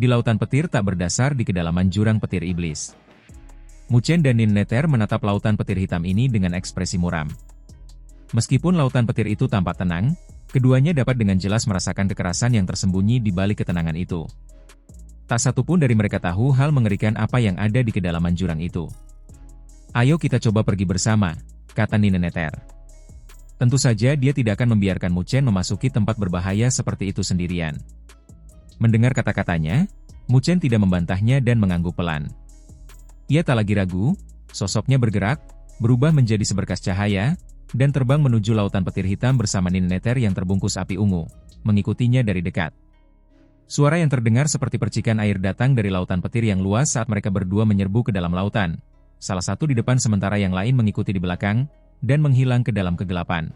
di lautan petir tak berdasar di kedalaman jurang petir iblis. Muchen dan Ninneter menatap lautan petir hitam ini dengan ekspresi muram. Meskipun lautan petir itu tampak tenang, keduanya dapat dengan jelas merasakan kekerasan yang tersembunyi di balik ketenangan itu. Tak satu pun dari mereka tahu hal mengerikan apa yang ada di kedalaman jurang itu. "Ayo kita coba pergi bersama," kata Ninneter. Tentu saja dia tidak akan membiarkan Muchen memasuki tempat berbahaya seperti itu sendirian. Mendengar kata-katanya, Muchen tidak membantahnya dan mengangguk pelan. Ia tak lagi ragu, sosoknya bergerak, berubah menjadi seberkas cahaya, dan terbang menuju lautan petir hitam bersama Ninneter yang terbungkus api ungu, mengikutinya dari dekat. Suara yang terdengar seperti percikan air datang dari lautan petir yang luas saat mereka berdua menyerbu ke dalam lautan. Salah satu di depan sementara yang lain mengikuti di belakang, dan menghilang ke dalam kegelapan.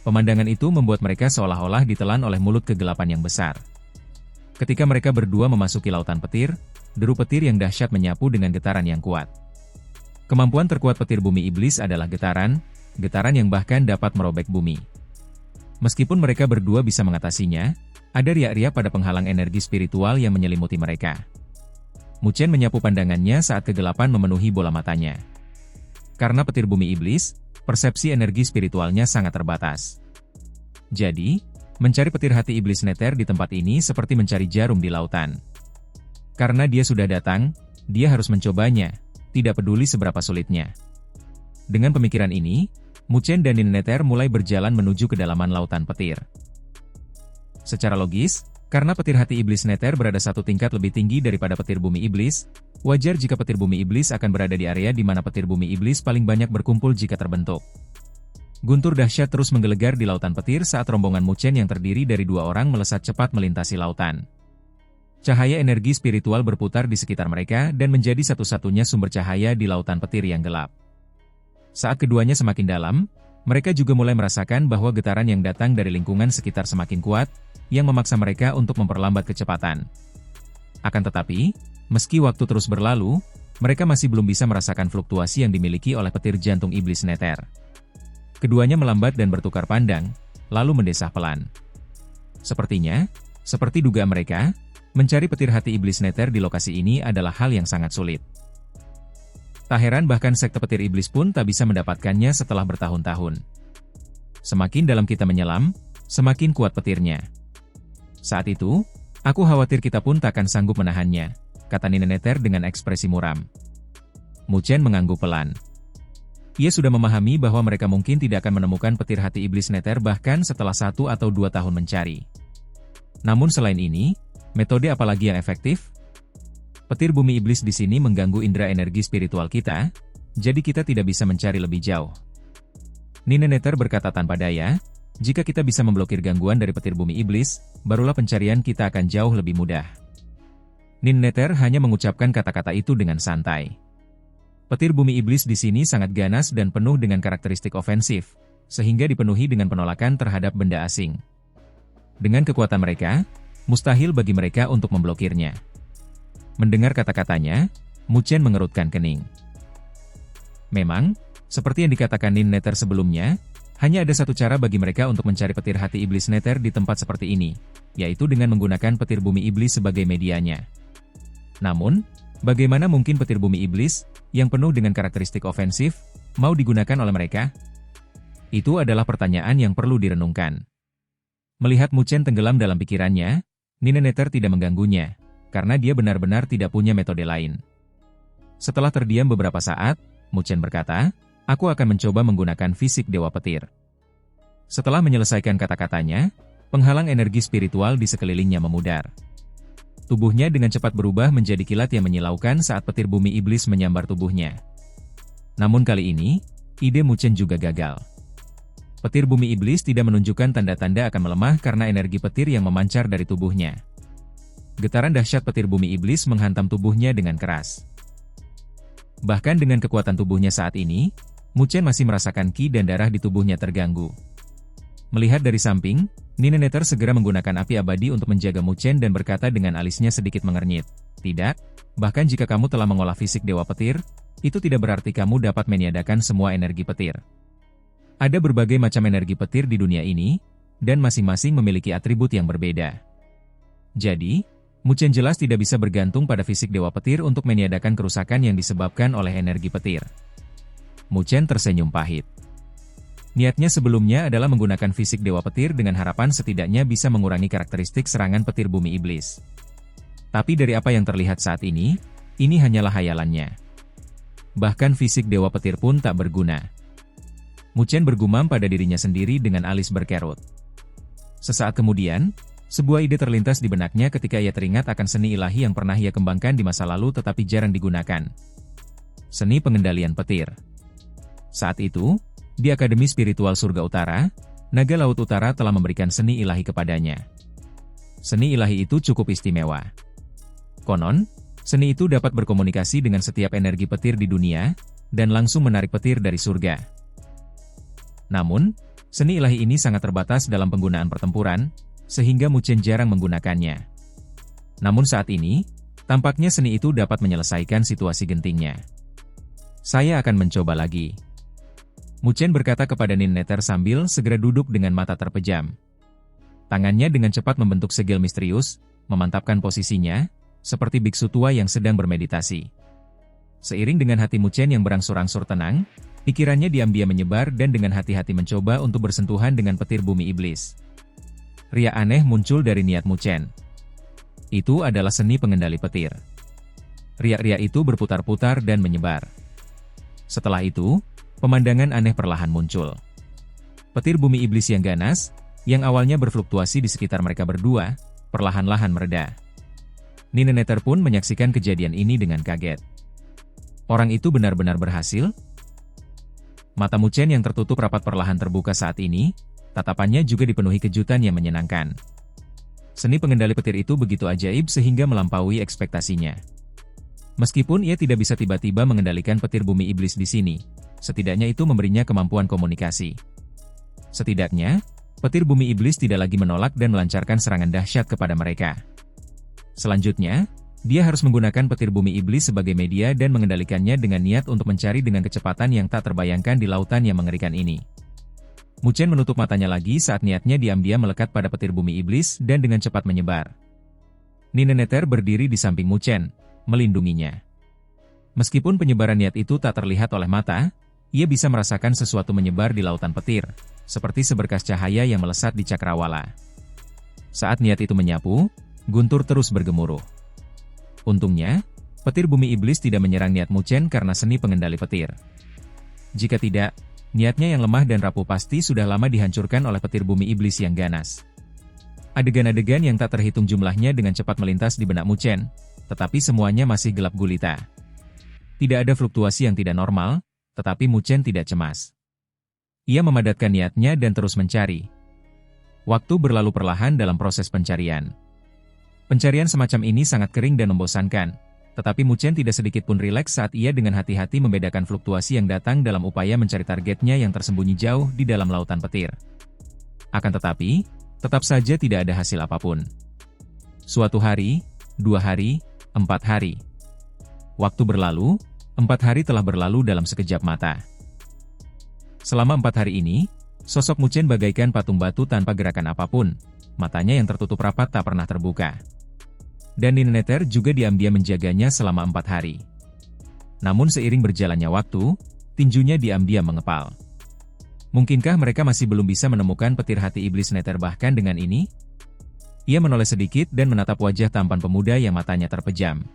Pemandangan itu membuat mereka seolah-olah ditelan oleh mulut kegelapan yang besar. Ketika mereka berdua memasuki lautan petir, deru petir yang dahsyat menyapu dengan getaran yang kuat. Kemampuan terkuat petir bumi iblis adalah getaran yang bahkan dapat merobek bumi. Meskipun mereka berdua bisa mengatasinya, ada riak-riak pada penghalang energi spiritual yang menyelimuti mereka. Muchen menyapu pandangannya saat kegelapan memenuhi bola matanya. Karena petir bumi iblis, persepsi energi spiritualnya sangat terbatas. Jadi, mencari petir hati iblis Neter di tempat ini seperti mencari jarum di lautan. Karena dia sudah datang, dia harus mencobanya, tidak peduli seberapa sulitnya. Dengan pemikiran ini, Muchen dan Ninneter mulai berjalan menuju kedalaman lautan petir. Secara logis, karena petir hati iblis Neter berada satu tingkat lebih tinggi daripada petir bumi iblis, wajar jika petir bumi iblis akan berada di area di mana petir bumi iblis paling banyak berkumpul jika terbentuk. Guntur dahsyat terus menggelegar di lautan petir saat rombongan Muchen yang terdiri dari dua orang melesat cepat melintasi lautan. Cahaya energi spiritual berputar di sekitar mereka dan menjadi satu-satunya sumber cahaya di lautan petir yang gelap. Saat keduanya semakin dalam, mereka juga mulai merasakan bahwa getaran yang datang dari lingkungan sekitar semakin kuat, yang memaksa mereka untuk memperlambat kecepatan. Akan tetapi, meski waktu terus berlalu, mereka masih belum bisa merasakan fluktuasi yang dimiliki oleh petir jantung iblis Neter. Keduanya melambat dan bertukar pandang, lalu mendesah pelan. Sepertinya, seperti dugaan mereka, mencari petir hati iblis Neter di lokasi ini adalah hal yang sangat sulit. Tak heran bahkan sekte petir iblis pun tak bisa mendapatkannya setelah bertahun-tahun. Semakin dalam kita menyelam, semakin kuat petirnya. Saat itu, aku khawatir kita pun takkan sanggup menahannya, kata Ninneter dengan ekspresi muram. Muchen mengangguk pelan. Ia sudah memahami bahwa mereka mungkin tidak akan menemukan petir hati iblis Neter bahkan setelah 1 atau 2 tahun mencari. Namun selain ini, metode apa lagi yang efektif? Petir bumi iblis di sini mengganggu indera energi spiritual kita, jadi kita tidak bisa mencari lebih jauh. Ninneter berkata tanpa daya, jika kita bisa memblokir gangguan dari petir bumi iblis, barulah pencarian kita akan jauh lebih mudah. Ninneter hanya mengucapkan kata-kata itu dengan santai. Petir bumi iblis di sini sangat ganas dan penuh dengan karakteristik ofensif, sehingga dipenuhi dengan penolakan terhadap benda asing. Dengan kekuatan mereka, mustahil bagi mereka untuk memblokirnya. Mendengar kata-katanya, Muchen mengerutkan kening. Memang, seperti yang dikatakan Ninneter sebelumnya, hanya ada satu cara bagi mereka untuk mencari petir hati iblis Neter di tempat seperti ini, yaitu dengan menggunakan petir bumi iblis sebagai medianya. Namun, bagaimana mungkin petir bumi iblis, yang penuh dengan karakteristik ofensif, mau digunakan oleh mereka? Itu adalah pertanyaan yang perlu direnungkan. Melihat Muchen tenggelam dalam pikirannya, Ninneter tidak mengganggunya, karena dia benar-benar tidak punya metode lain. Setelah terdiam beberapa saat, Muchen berkata, "Aku akan mencoba menggunakan fisik Dewa Petir." Setelah menyelesaikan kata-katanya, penghalang energi spiritual di sekelilingnya memudar. Tubuhnya dengan cepat berubah menjadi kilat yang menyilaukan saat petir bumi iblis menyambar tubuhnya. Namun kali ini, ide Muchen juga gagal. Petir bumi iblis tidak menunjukkan tanda-tanda akan melemah karena energi petir yang memancar dari tubuhnya. Getaran dahsyat petir bumi iblis menghantam tubuhnya dengan keras. Bahkan dengan kekuatan tubuhnya saat ini, Muchen masih merasakan ki dan darah di tubuhnya terganggu. Melihat dari samping, Ninneter segera menggunakan api abadi untuk menjaga Muchen dan berkata dengan alisnya sedikit mengernyit, "Tidak, bahkan jika kamu telah mengolah fisik Dewa Petir, itu tidak berarti kamu dapat meniadakan semua energi petir. Ada berbagai macam energi petir di dunia ini, dan masing-masing memiliki atribut yang berbeda. Jadi, Muchen jelas tidak bisa bergantung pada fisik Dewa Petir untuk meniadakan kerusakan yang disebabkan oleh energi petir. Muchen tersenyum pahit. Niatnya sebelumnya adalah menggunakan fisik Dewa Petir dengan harapan setidaknya bisa mengurangi karakteristik serangan petir bumi iblis. Tapi dari apa yang terlihat saat ini hanyalah hayalannya. Bahkan fisik Dewa Petir pun tak berguna. Muchen bergumam pada dirinya sendiri dengan alis berkerut. Sesaat kemudian, sebuah ide terlintas di benaknya ketika ia teringat akan seni ilahi yang pernah ia kembangkan di masa lalu tetapi jarang digunakan. Seni pengendalian petir. Saat itu, di Akademi Spiritual Surga Utara, Naga Laut Utara telah memberikan seni ilahi kepadanya. Seni ilahi itu cukup istimewa. Konon, seni itu dapat berkomunikasi dengan setiap energi petir di dunia, dan langsung menarik petir dari surga. Namun, seni ilahi ini sangat terbatas dalam penggunaan pertempuran, sehingga Muchen jarang menggunakannya. Namun saat ini, tampaknya seni itu dapat menyelesaikan situasi gentingnya. Saya akan mencoba lagi. Muchen berkata kepada Nin Nether sambil segera duduk dengan mata terpejam. Tangannya dengan cepat membentuk segel misterius, memantapkan posisinya, seperti biksu tua yang sedang bermeditasi. Seiring dengan hati Muchen yang berangsur-angsur tenang, pikirannya diam-diam menyebar dan dengan hati-hati mencoba untuk bersentuhan dengan petir bumi iblis. Ria aneh muncul dari niat Muchen. Itu adalah seni pengendali petir. Ria-ria itu berputar-putar dan menyebar. Setelah itu, pemandangan aneh perlahan muncul. Petir bumi iblis yang ganas, yang awalnya berfluktuasi di sekitar mereka berdua, perlahan-lahan mereda. Nin Nether pun menyaksikan kejadian ini dengan kaget. Orang itu benar-benar berhasil? Mata Muchen yang tertutup rapat perlahan terbuka saat ini, tatapannya juga dipenuhi kejutan yang menyenangkan. Seni pengendali petir itu begitu ajaib sehingga melampaui ekspektasinya. Meskipun ia tidak bisa tiba-tiba mengendalikan petir bumi iblis di sini, setidaknya itu memberinya kemampuan komunikasi. Setidaknya, petir bumi iblis tidak lagi menolak dan melancarkan serangan dahsyat kepada mereka. Selanjutnya, dia harus menggunakan petir bumi iblis sebagai media dan mengendalikannya dengan niat untuk mencari dengan kecepatan yang tak terbayangkan di lautan yang mengerikan ini. Muchen menutup matanya lagi saat niatnya diam-diam melekat pada petir bumi iblis dan dengan cepat menyebar. Nin Nether berdiri di samping Muchen, melindunginya. Meskipun penyebaran niat itu tak terlihat oleh mata, ia bisa merasakan sesuatu menyebar di lautan petir, seperti seberkas cahaya yang melesat di cakrawala. Saat niat itu menyapu, guntur terus bergemuruh. Untungnya, petir bumi iblis tidak menyerang niat Muchen karena seni pengendali petir. Jika tidak, niatnya yang lemah dan rapuh pasti sudah lama dihancurkan oleh petir bumi iblis yang ganas. Adegan-adegan yang tak terhitung jumlahnya dengan cepat melintas di benak Muchen, tetapi semuanya masih gelap gulita. Tidak ada fluktuasi yang tidak normal, tetapi Muchen tidak cemas. Ia memadatkan niatnya dan terus mencari. Waktu berlalu perlahan dalam proses pencarian. Pencarian semacam ini sangat kering dan membosankan, tetapi Muchen tidak sedikit pun rileks saat ia dengan hati-hati membedakan fluktuasi yang datang dalam upaya mencari targetnya yang tersembunyi jauh di dalam lautan petir. Akan tetapi, tetap saja tidak ada hasil apapun. Suatu hari, 2 hari, 4 hari. Waktu berlalu, 4 hari telah berlalu dalam sekejap mata. Selama 4 hari ini, sosok Muchen bagaikan patung batu tanpa gerakan apapun, matanya yang tertutup rapat tak pernah terbuka. Dan Nin Nether juga diam-diam menjaganya selama 4 hari. Namun seiring berjalannya waktu, tinjunya diam-diam mengepal. Mungkinkah mereka masih belum bisa menemukan petir hati iblis Nether bahkan dengan ini? Ia menoleh sedikit dan menatap wajah tampan pemuda yang matanya terpejam.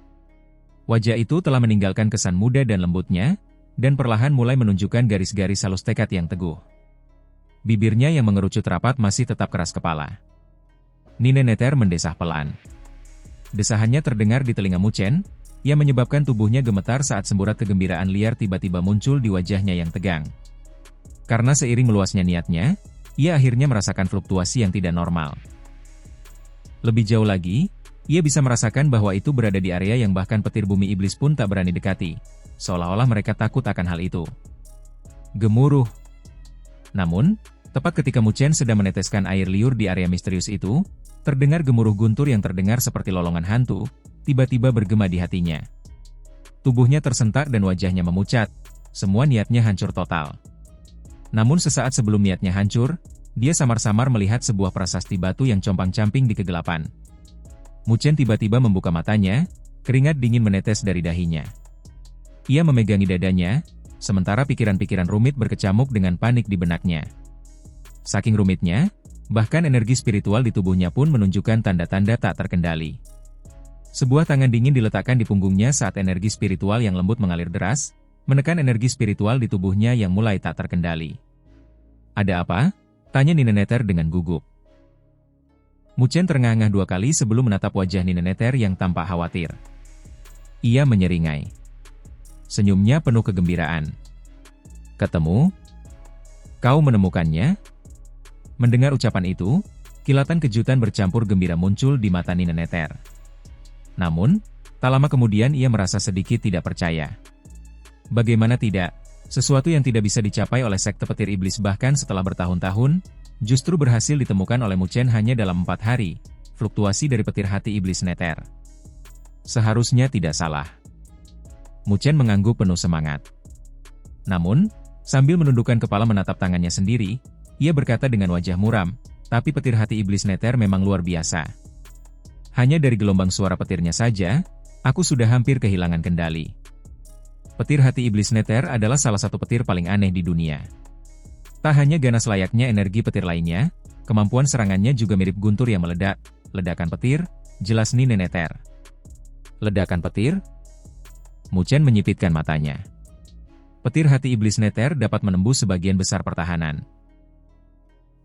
Wajah itu telah meninggalkan kesan muda dan lembutnya, dan perlahan mulai menunjukkan garis-garis halus tekad yang teguh. Bibirnya yang mengerucut rapat masih tetap keras kepala. Nin Nether mendesah pelan. Desahannya terdengar di telinga Muchen, yang menyebabkan tubuhnya gemetar saat semburat kegembiraan liar tiba-tiba muncul di wajahnya yang tegang. Karena seiring meluasnya niatnya, ia akhirnya merasakan fluktuasi yang tidak normal. Lebih jauh lagi, ia bisa merasakan bahwa itu berada di area yang bahkan petir bumi iblis pun tak berani dekati, seolah-olah mereka takut akan hal itu. Gemuruh. Namun, tepat ketika Muchen sedang meneteskan air liur di area misterius itu, terdengar gemuruh guntur yang terdengar seperti lolongan hantu, tiba-tiba bergema di hatinya. Tubuhnya tersentak dan wajahnya memucat, semua niatnya hancur total. Namun sesaat sebelum niatnya hancur, dia samar-samar melihat sebuah prasasti batu yang compang-camping di kegelapan. Muchen tiba-tiba membuka matanya, keringat dingin menetes dari dahinya. Ia memegangi dadanya, sementara pikiran-pikiran rumit berkecamuk dengan panik di benaknya. Saking rumitnya, bahkan energi spiritual di tubuhnya pun menunjukkan tanda-tanda tak terkendali. Sebuah tangan dingin diletakkan di punggungnya saat energi spiritual yang lembut mengalir deras, menekan energi spiritual di tubuhnya yang mulai tak terkendali. "Ada apa?" tanya Nineneter dengan gugup. Muchen terengah-engah 2 kali sebelum menatap wajah Nineneter yang tampak khawatir. Ia menyeringai. Senyumnya penuh kegembiraan. "Ketemu? Kau menemukannya?" Mendengar ucapan itu, kilatan kejutan bercampur gembira muncul di mata Nineneter. Namun, tak lama kemudian ia merasa sedikit tidak percaya. Bagaimana tidak, sesuatu yang tidak bisa dicapai oleh sekte petir iblis bahkan setelah bertahun-tahun, justru berhasil ditemukan oleh Muchen hanya dalam 4 hari, fluktuasi dari petir hati iblis Nether. Seharusnya tidak salah. Muchen mengangguk penuh semangat. Namun, sambil menundukkan kepala menatap tangannya sendiri, ia berkata dengan wajah muram, "Tapi petir hati iblis Nether memang luar biasa. Hanya dari gelombang suara petirnya saja, aku sudah hampir kehilangan kendali." Petir hati iblis Nether adalah salah satu petir paling aneh di dunia. Tak hanya ganas layaknya energi petir lainnya, kemampuan serangannya juga mirip guntur yang meledak. "Ledakan petir," jelas Nineneter. "Ledakan petir?" Muchen menyipitkan matanya. Petir hati iblis Nether dapat menembus sebagian besar pertahanan.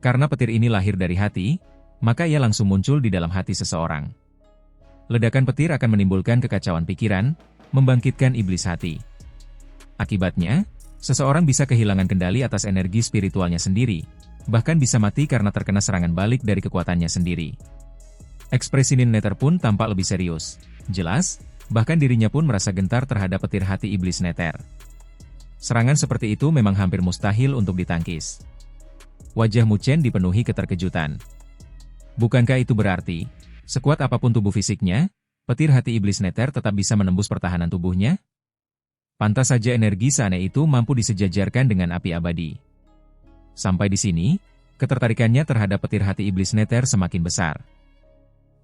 Karena petir ini lahir dari hati, maka ia langsung muncul di dalam hati seseorang. Ledakan petir akan menimbulkan kekacauan pikiran, membangkitkan iblis hati. Akibatnya, seseorang bisa kehilangan kendali atas energi spiritualnya sendiri, bahkan bisa mati karena terkena serangan balik dari kekuatannya sendiri. Ekspresi Nineneter pun tampak lebih serius. Jelas, bahkan dirinya pun merasa gentar terhadap petir hati iblis Nether. Serangan seperti itu memang hampir mustahil untuk ditangkis. Wajah Muchen dipenuhi keterkejutan. Bukankah itu berarti, sekuat apapun tubuh fisiknya, petir hati iblis Nether tetap bisa menembus pertahanan tubuhnya? Pantas saja energi seaneh itu mampu disejajarkan dengan api abadi. Sampai di sini, ketertarikannya terhadap petir hati iblis Nether semakin besar.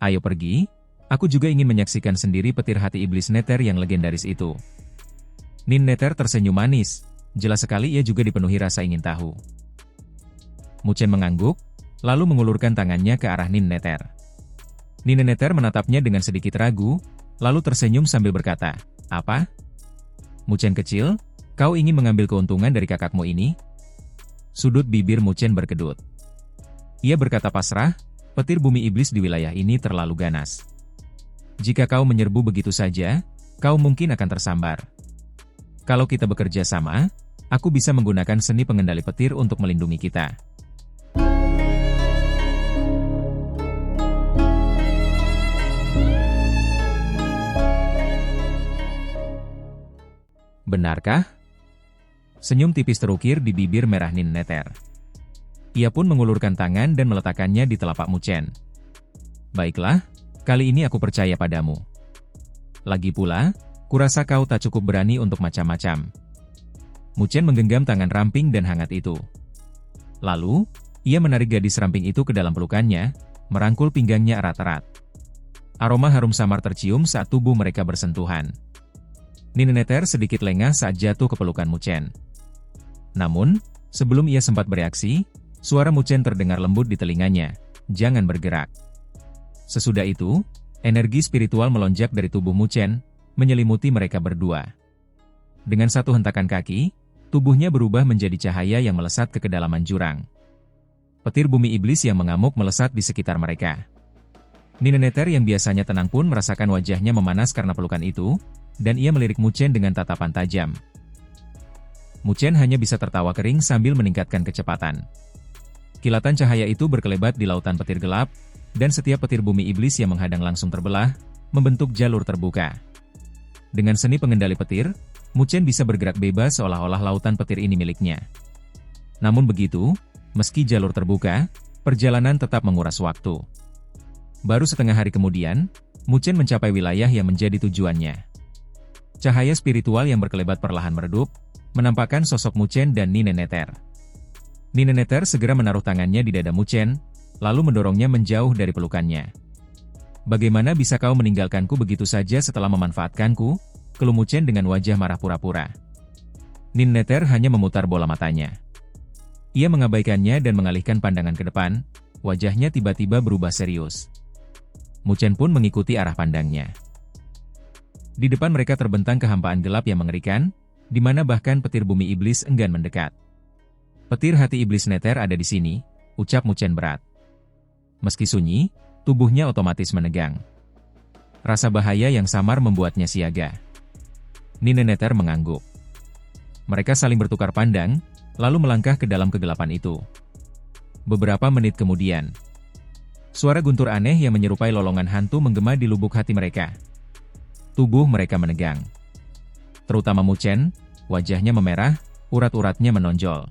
"Ayo pergi. Aku juga ingin menyaksikan sendiri petir hati iblis Nether yang legendaris itu." Nineneter tersenyum manis, jelas sekali ia juga dipenuhi rasa ingin tahu. Muchen mengangguk, lalu mengulurkan tangannya ke arah Nineneter. Nineneter menatapnya dengan sedikit ragu, lalu tersenyum sambil berkata, "Apa? Muchen kecil, kau ingin mengambil keuntungan dari kakakmu ini?" Sudut bibir Muchen berkedut. Ia berkata pasrah, "Petir bumi iblis di wilayah ini terlalu ganas. Jika kau menyerbu begitu saja, kau mungkin akan tersambar. Kalau kita bekerja sama, aku bisa menggunakan seni pengendali petir untuk melindungi kita." "Benarkah?" Senyum tipis terukir di bibir merah Nineneter. Ia pun mengulurkan tangan dan meletakkannya di telapak Muchen. "Baiklah, kali ini aku percaya padamu. Lagi pula, kurasa kau tak cukup berani untuk macam-macam." Muchen menggenggam tangan ramping dan hangat itu. Lalu, ia menarik gadis ramping itu ke dalam pelukannya, merangkul pinggangnya erat-erat. Aroma harum samar tercium saat tubuh mereka bersentuhan. Nineneter sedikit lengah saat jatuh ke pelukan Muchen. Namun, sebelum ia sempat bereaksi, suara Muchen terdengar lembut di telinganya, "Jangan bergerak." Sesudah itu, energi spiritual melonjak dari tubuh Muchen, menyelimuti mereka berdua. Dengan satu hentakan kaki, tubuhnya berubah menjadi cahaya yang melesat ke kedalaman jurang. Petir bumi iblis yang mengamuk melesat di sekitar mereka. Nineneter yang biasanya tenang pun merasakan wajahnya memanas karena pelukan itu, dan ia melirik Muchen dengan tatapan tajam. Muchen hanya bisa tertawa kering sambil meningkatkan kecepatan. Kilatan cahaya itu berkelebat di lautan petir gelap, dan setiap petir bumi iblis yang menghadang langsung terbelah, membentuk jalur terbuka. Dengan seni pengendali petir, Muchen bisa bergerak bebas seolah-olah lautan petir ini miliknya. Namun begitu, meski jalur terbuka, perjalanan tetap menguras waktu. Baru setengah hari kemudian, Muchen mencapai wilayah yang menjadi tujuannya. Cahaya spiritual yang berkelebat perlahan meredup, menampakkan sosok Muchen dan Nineneter. Nineneter segera menaruh tangannya di dada Muchen, lalu mendorongnya menjauh dari pelukannya. Bagaimana bisa kau meninggalkanku begitu saja setelah memanfaatkanku? Keluh Muchen dengan wajah marah pura-pura. Nin Neter hanya memutar bola matanya. Ia mengabaikannya dan mengalihkan pandangan ke depan, wajahnya tiba-tiba berubah serius. Muchen pun mengikuti arah pandangnya. Di depan mereka terbentang kehampaan gelap yang mengerikan, di mana bahkan petir bumi iblis enggan mendekat. Petir hati iblis Neter ada di sini, ucap Muchen berat. Meski sunyi, tubuhnya otomatis menegang. Rasa bahaya yang samar membuatnya siaga. Nin Neter mengangguk. Mereka saling bertukar pandang, lalu melangkah ke dalam kegelapan itu. Beberapa menit kemudian, suara guntur aneh yang menyerupai lolongan hantu menggema di lubuk hati mereka. Tubuh mereka menegang. Terutama Muchen, wajahnya memerah, urat-uratnya menonjol.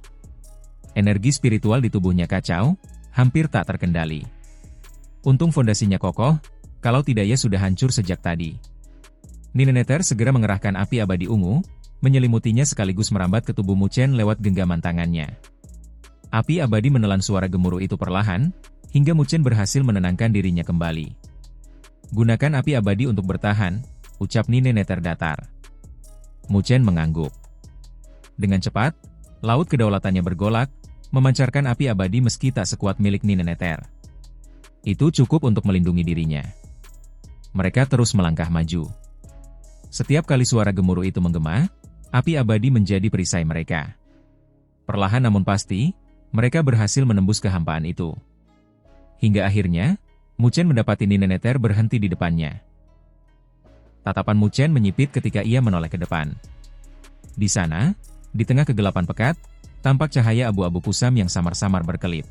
Energi spiritual di tubuhnya kacau, hampir tak terkendali. Untung fondasinya kokoh, kalau tidak ia sudah hancur sejak tadi. Nin Neter segera mengerahkan api abadi ungu, menyelimutinya sekaligus merambat ke tubuh Muchen lewat genggaman tangannya. Api abadi menelan suara gemuruh itu perlahan, hingga Muchen berhasil menenangkan dirinya kembali. Gunakan api abadi untuk bertahan, ucap Nin Neter datar. Muchen mengangguk. Dengan cepat, laut kedaulatannya bergolak, memancarkan api abadi meski tak sekuat milik Nin Neter. Itu cukup untuk melindungi dirinya. Mereka terus melangkah maju. Setiap kali suara gemuruh itu menggema, api abadi menjadi perisai mereka. Perlahan namun pasti, mereka berhasil menembus kehampaan itu. Hingga akhirnya, Muchen mendapati Nin Neter berhenti di depannya. Tatapan Muchen menyipit ketika ia menoleh ke depan. Di sana, di tengah kegelapan pekat, tampak cahaya abu-abu kusam yang samar-samar berkelip.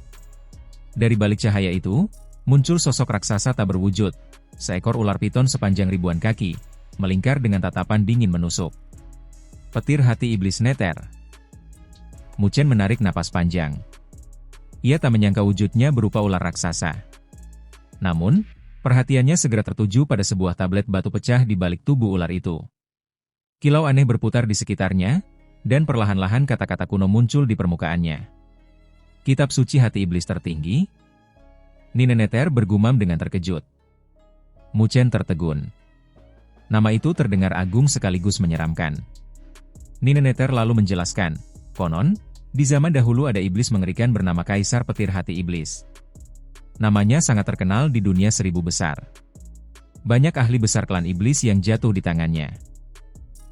Dari balik cahaya itu, muncul sosok raksasa tak berwujud, seekor ular piton sepanjang ribuan kaki, melingkar dengan tatapan dingin menusuk. Petir hati iblis Neter. Muchen menarik napas panjang. Ia tak menyangka wujudnya berupa ular raksasa. Namun, perhatiannya segera tertuju pada sebuah tablet batu pecah di balik tubuh ular itu. Kilau aneh berputar di sekitarnya, dan perlahan-lahan kata-kata kuno muncul di permukaannya. Kitab suci hati iblis tertinggi? Nin Neter bergumam dengan terkejut. Muchen tertegun. Nama itu terdengar agung sekaligus menyeramkan. Nin Neter lalu menjelaskan, konon, di zaman dahulu ada iblis mengerikan bernama Kaisar Petir Hati Iblis. Namanya sangat terkenal di dunia seribu besar. Banyak ahli besar klan iblis yang jatuh di tangannya.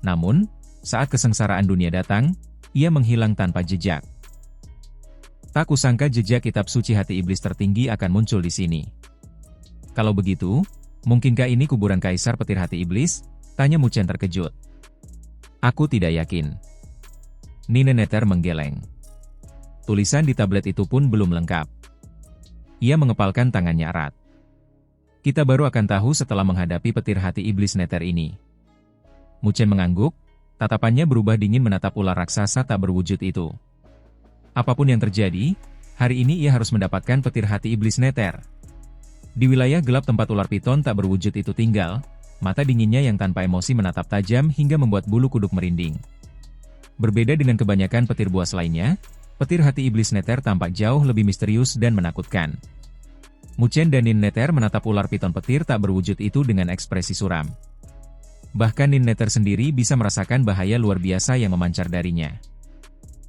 Namun, saat kesengsaraan dunia datang, ia menghilang tanpa jejak. Tak kusangka jejak kitab suci hati iblis tertinggi akan muncul di sini. Kalau begitu, mungkinkah ini kuburan Kaisar Petir Hati Iblis? Tanya Muchen terkejut. Aku tidak yakin. Nin Neter menggeleng. Tulisan di tablet itu pun belum lengkap. Ia mengepalkan tangannya erat. Kita baru akan tahu setelah menghadapi petir hati iblis Neter ini. Muchen mengangguk, tatapannya berubah dingin menatap ular raksasa tak berwujud itu. Apapun yang terjadi, hari ini ia harus mendapatkan petir hati iblis Neter. Di wilayah gelap tempat ular piton tak berwujud itu tinggal, mata dinginnya yang tanpa emosi menatap tajam hingga membuat bulu kuduk merinding. Berbeda dengan kebanyakan petir buas lainnya, petir hati iblis Neter tampak jauh lebih misterius dan menakutkan. Muchen dan Nin Neter menatap ular piton petir tak berwujud itu dengan ekspresi suram. Bahkan Nin Neter sendiri bisa merasakan bahaya luar biasa yang memancar darinya.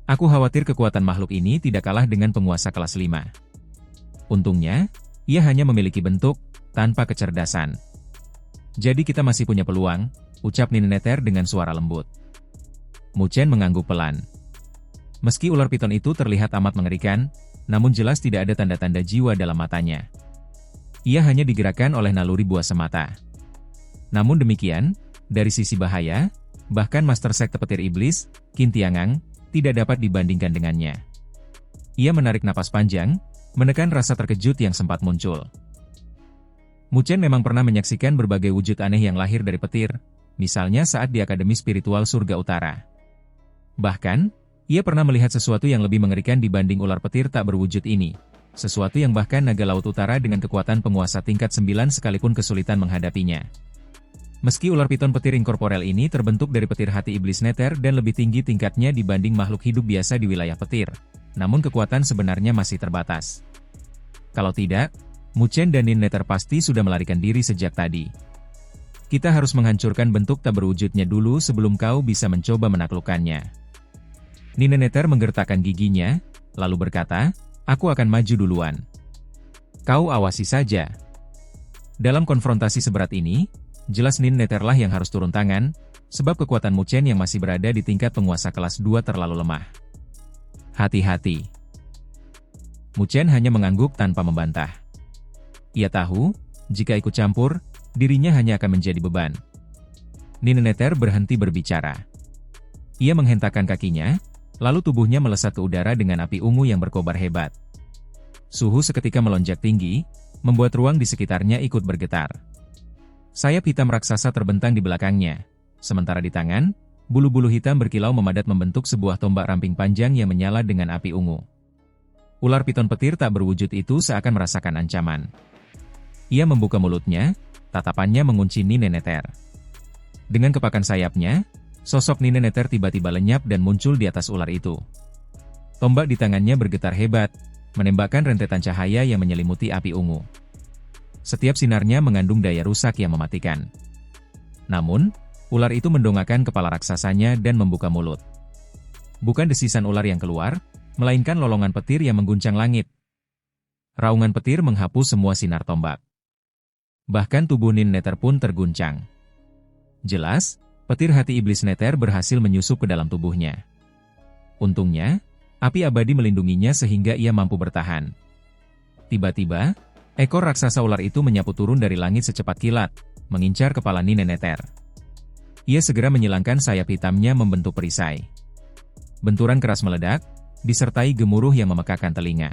Aku khawatir kekuatan makhluk ini tidak kalah dengan penguasa kelas 5. Untungnya, ia hanya memiliki bentuk, tanpa kecerdasan. Jadi kita masih punya peluang, ucap Nin Neter dengan suara lembut. Muchen mengangguk pelan. Meski ular piton itu terlihat amat mengerikan, namun jelas tidak ada tanda-tanda jiwa dalam matanya. Ia hanya digerakkan oleh naluri buah semata. Namun demikian, dari sisi bahaya, bahkan Master Sekte Petir Iblis, Qin Tiangang, tidak dapat dibandingkan dengannya. Ia menarik napas panjang, menekan rasa terkejut yang sempat muncul. Muchen memang pernah menyaksikan berbagai wujud aneh yang lahir dari petir, misalnya saat di Akademi Spiritual Surga Utara. Bahkan, ia pernah melihat sesuatu yang lebih mengerikan dibanding ular petir tak berwujud ini, sesuatu yang bahkan naga laut utara dengan kekuatan penguasa tingkat 9 sekalipun kesulitan menghadapinya. Meski ular piton petir inkorporel ini terbentuk dari petir hati iblis Neter dan lebih tinggi tingkatnya dibanding makhluk hidup biasa di wilayah petir, namun kekuatan sebenarnya masih terbatas. Kalau tidak, Muchen dan Ninneter pasti sudah melarikan diri sejak tadi. Kita harus menghancurkan bentuk tak berwujudnya dulu sebelum kau bisa mencoba menaklukkannya. Ninneter menggertakkan giginya, lalu berkata, aku akan maju duluan. Kau awasi saja. Dalam konfrontasi seberat ini, jelas Ninneter lah yang harus turun tangan, sebab kekuatan Muchen yang masih berada di tingkat penguasa kelas 2 terlalu lemah. Hati-hati. Muchen hanya mengangguk tanpa membantah. Ia tahu, jika ikut campur, dirinya hanya akan menjadi beban. Ninneter berhenti berbicara. Ia menghentakkan kakinya, lalu tubuhnya melesat ke udara dengan api ungu yang berkobar hebat. Suhu seketika melonjak tinggi, membuat ruang di sekitarnya ikut bergetar. Sayap hitam raksasa terbentang di belakangnya, sementara di tangan, bulu-bulu hitam berkilau memadat membentuk sebuah tombak ramping panjang yang menyala dengan api ungu. Ular piton petir tak berwujud itu seakan merasakan ancaman. Ia membuka mulutnya, tatapannya mengunci Ninneter. Dengan kepakan sayapnya, sosok Ninneter tiba-tiba lenyap dan muncul di atas ular itu. Tombak di tangannya bergetar hebat, menembakkan rentetan cahaya yang menyelimuti api ungu. Setiap sinarnya mengandung daya rusak yang mematikan. Namun, ular itu mendongakkan kepala raksasanya dan membuka mulut. Bukan desisan ular yang keluar, melainkan lolongan petir yang mengguncang langit. Raungan petir menghapus semua sinar tombak. Bahkan tubuh Ninneter pun terguncang. Jelas, petir hati iblis Neter berhasil menyusup ke dalam tubuhnya. Untungnya, api abadi melindunginya sehingga ia mampu bertahan. Tiba-tiba, ekor raksasa ular itu menyapu turun dari langit secepat kilat, mengincar kepala Ninneter. Ia segera menyilangkan sayap hitamnya membentuk perisai. Benturan keras meledak, disertai gemuruh yang memekakan telinga.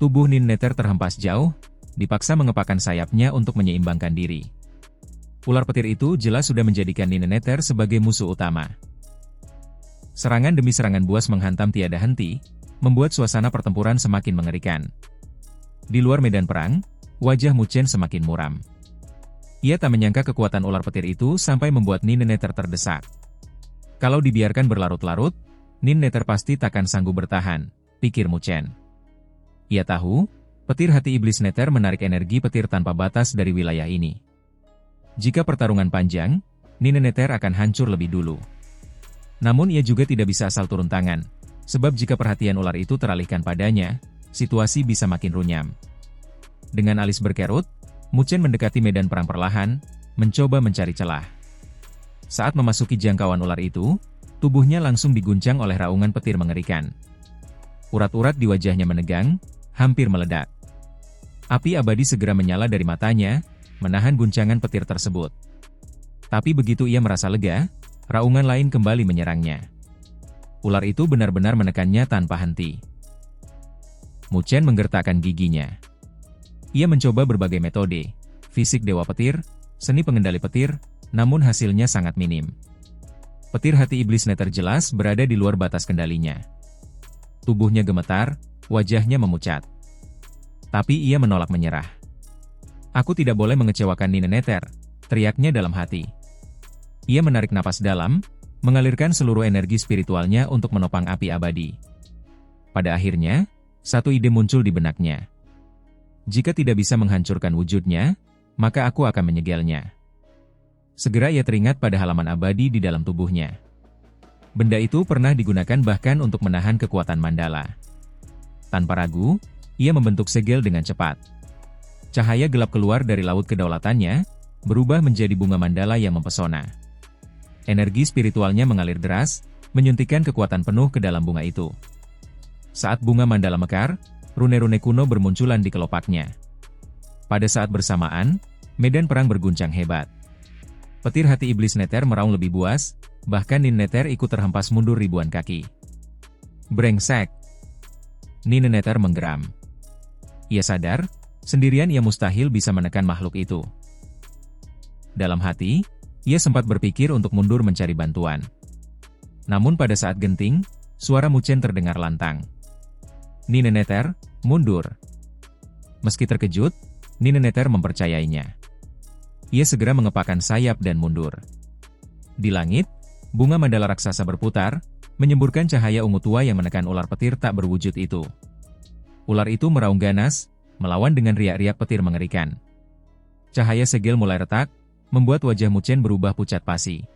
Tubuh Ninneter terhempas jauh, dipaksa mengepakkan sayapnya untuk menyeimbangkan diri. Ular petir itu jelas sudah menjadikan Ninneter sebagai musuh utama. Serangan demi serangan buas menghantam tiada henti, membuat suasana pertempuran semakin mengerikan. Di luar medan perang, wajah Muchen semakin muram. Ia tak menyangka kekuatan ular petir itu sampai membuat Ninneter terdesak. Kalau dibiarkan berlarut-larut, Ninneter pasti takkan sanggup bertahan, pikir Muchen. Ia tahu, petir hati iblis Neter menarik energi petir tanpa batas dari wilayah ini. Jika pertarungan panjang, Ninneter akan hancur lebih dulu. Namun ia juga tidak bisa asal turun tangan, sebab jika perhatian ular itu teralihkan padanya, situasi bisa makin runyam. Dengan alis berkerut, Muchen mendekati medan perang perlahan, mencoba mencari celah. Saat memasuki jangkauan ular itu, tubuhnya langsung diguncang oleh raungan petir mengerikan. Urat-urat di wajahnya menegang, hampir meledak. Api abadi segera menyala dari matanya, menahan guncangan petir tersebut. Tapi begitu ia merasa lega, raungan lain kembali menyerangnya. Ular itu benar-benar menekannya tanpa henti. Muchen menggertakkan giginya. Ia mencoba berbagai metode, fisik dewa petir, seni pengendali petir, namun hasilnya sangat minim. Petir hati iblis Neter jelas berada di luar batas kendalinya. Tubuhnya gemetar, wajahnya memucat. Tapi ia menolak menyerah. Aku tidak boleh mengecewakan Ninneter, teriaknya dalam hati. Ia menarik napas dalam, mengalirkan seluruh energi spiritualnya untuk menopang api abadi. Pada akhirnya, satu ide muncul di benaknya. Jika tidak bisa menghancurkan wujudnya, maka aku akan menyegelnya. Segera ia teringat pada halaman abadi di dalam tubuhnya. Benda itu pernah digunakan bahkan untuk menahan kekuatan Mandala. Tanpa ragu, ia membentuk segel dengan cepat. Cahaya gelap keluar dari laut kedaulatannya, berubah menjadi bunga Mandala yang mempesona. Energi spiritualnya mengalir deras, menyuntikkan kekuatan penuh ke dalam bunga itu. Saat bunga Mandala mekar, rune-rune kuno bermunculan di kelopaknya. Pada saat bersamaan, medan perang berguncang hebat. Petir hati iblis Neter meraung lebih buas, bahkan Ninneter ikut terhempas mundur ribuan kaki. Brengsek! Ninneter menggeram. Ia sadar, sendirian ia mustahil bisa menekan makhluk itu. Dalam hati, ia sempat berpikir untuk mundur mencari bantuan. Namun pada saat genting, suara Muchen terdengar lantang. Ninneter, mundur. Meski terkejut, Ninneter mempercayainya. Ia segera mengepakkan sayap dan mundur. Di langit, bunga Mandala raksasa berputar, menyemburkan cahaya ungu tua yang menekan ular petir tak berwujud itu. Ular itu meraung ganas, melawan dengan riak-riak petir mengerikan. Cahaya segel mulai retak, membuat wajah Muchen berubah pucat pasi.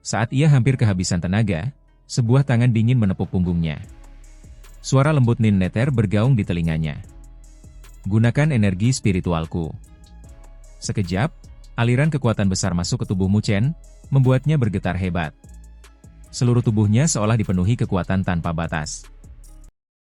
Saat ia hampir kehabisan tenaga, sebuah tangan dingin menepuk punggungnya. Suara lembut Nin Neter bergaung di telinganya. Gunakan energi spiritualku. Sekejap, aliran kekuatan besar masuk ke tubuh Muchen, membuatnya bergetar hebat. Seluruh tubuhnya seolah dipenuhi kekuatan tanpa batas.